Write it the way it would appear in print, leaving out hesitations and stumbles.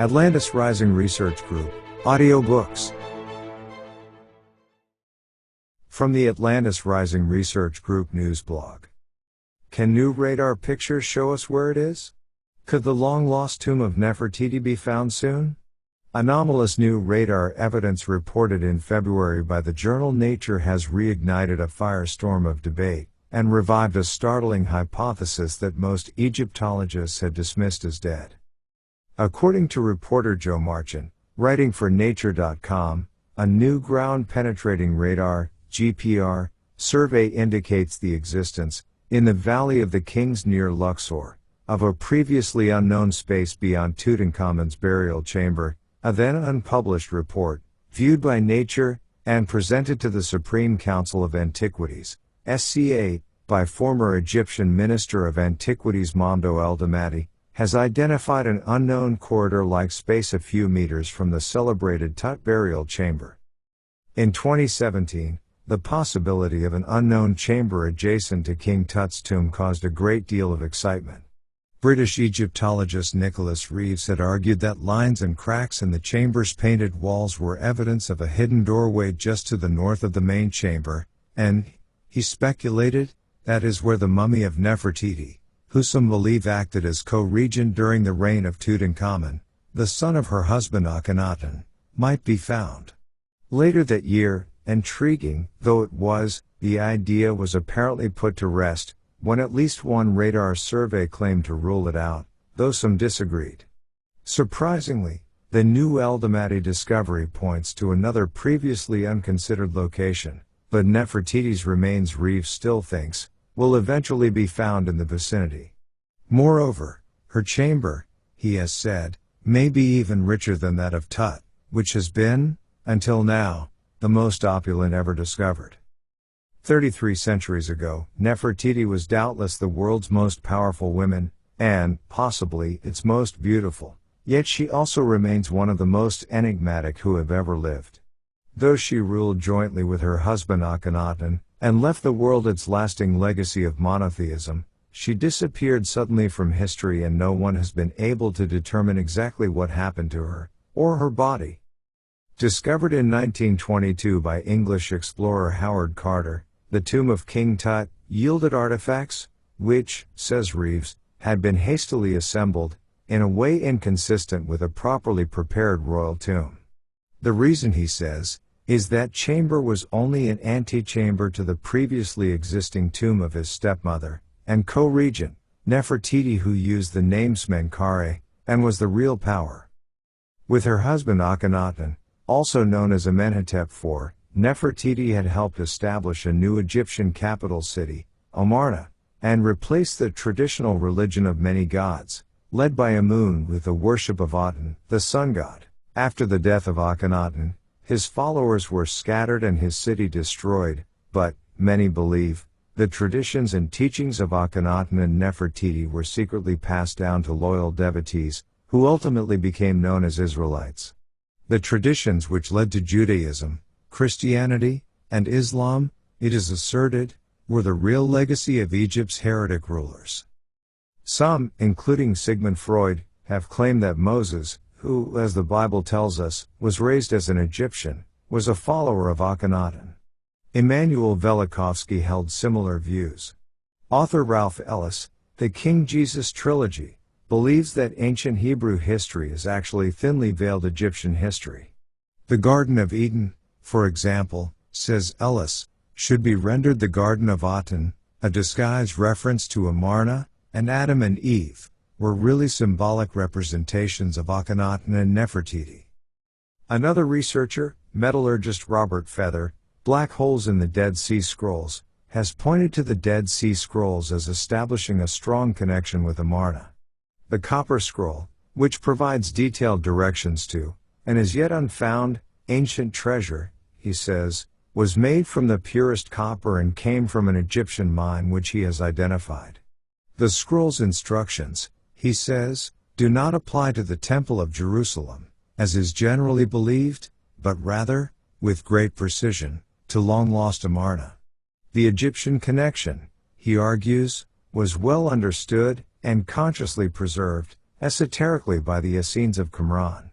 Atlantis Rising Research Group, audiobooks. From the Atlantis Rising Research Group news blog. Can new radar pictures show us where it is? Could the long-lost tomb of Nefertiti be found soon? Anomalous new radar evidence reported in February by the journal Nature has reignited a firestorm of debate, and revived a startling hypothesis that most Egyptologists had dismissed as dead. According to reporter Joe Marchant, writing for Nature.com, a new ground-penetrating radar, GPR, survey indicates the existence, in the Valley of the Kings near Luxor, of a previously unknown space beyond Tutankhamen's burial chamber, a then unpublished report, viewed by Nature, and presented to the Supreme Council of Antiquities, SCA, by former Egyptian Minister of Antiquities Mamdouh Eldamaty, has identified an unknown corridor-like space a few meters from the celebrated Tut burial chamber. In 2017, the possibility of an unknown chamber adjacent to King Tut's tomb caused a great deal of excitement. British Egyptologist Nicholas Reeves had argued that lines and cracks in the chamber's painted walls were evidence of a hidden doorway just to the north of the main chamber, and, he speculated, that is where the mummy of Nefertiti, who some believe acted as co-regent during the reign of Tutankhamun, the son of her husband Akhenaten, might be found. Later that year, intriguing though it was, the idea was apparently put to rest, when at least one radar survey claimed to rule it out, though some disagreed. Surprisingly, the new Eldamaty discovery points to another previously unconsidered location, but Nefertiti's remains, Reeves still thinks, will eventually be found in the vicinity. Moreover, her chamber, he has said, may be even richer than that of Tut, which has been, until now, the most opulent ever discovered. 33 centuries ago, Nefertiti was doubtless the world's most powerful woman, and, possibly, its most beautiful, yet she also remains one of the most enigmatic who have ever lived. Though she ruled jointly with her husband Akhenaten, and left the world its lasting legacy of monotheism, she disappeared suddenly from history and no one has been able to determine exactly what happened to her, or her body. Discovered in 1922 by English explorer Howard Carter, the tomb of King Tut yielded artifacts, which, says Reeves, had been hastily assembled, in a way inconsistent with a properly prepared royal tomb. The reason, he says, is that chamber was only an antechamber to the previously existing tomb of his stepmother, and co-regent, Nefertiti, who used the name Smenkhare, and was the real power. With her husband Akhenaten, also known as Amenhotep IV, Nefertiti had helped establish a new Egyptian capital city, Amarna, and replaced the traditional religion of many gods, led by Amun, with the worship of Aten, the sun god. After the death of Akhenaten, his followers were scattered and his city destroyed, but, many believe, the traditions and teachings of Akhenaten and Nefertiti were secretly passed down to loyal devotees, who ultimately became known as Israelites. The traditions which led to Judaism, Christianity, and Islam, it is asserted, were the real legacy of Egypt's heretic rulers. Some, including Sigmund Freud, have claimed that Moses, who, as the Bible tells us, was raised as an Egyptian, was a follower of Akhenaten. Immanuel Velikovsky held similar views. Author Ralph Ellis, The King Jesus Trilogy, believes that ancient Hebrew history is actually thinly veiled Egyptian history. The Garden of Eden, for example, says Ellis, should be rendered the Garden of Aten, a disguised reference to Amarna, and Adam and Eve were really symbolic representations of Akhenaten and Nefertiti. Another researcher, metallurgist Robert Feather, Black Holes in the Dead Sea Scrolls, has pointed to the Dead Sea Scrolls as establishing a strong connection with Amarna. The Copper Scroll, which provides detailed directions to, and is yet unfound, ancient treasure, he says, was made from the purest copper and came from an Egyptian mine which he has identified. The scroll's instructions, he says, do not apply to the Temple of Jerusalem, as is generally believed, but rather, with great precision, to long-lost Amarna. The Egyptian connection, he argues, was well understood and consciously preserved, esoterically by the Essenes of Qumran.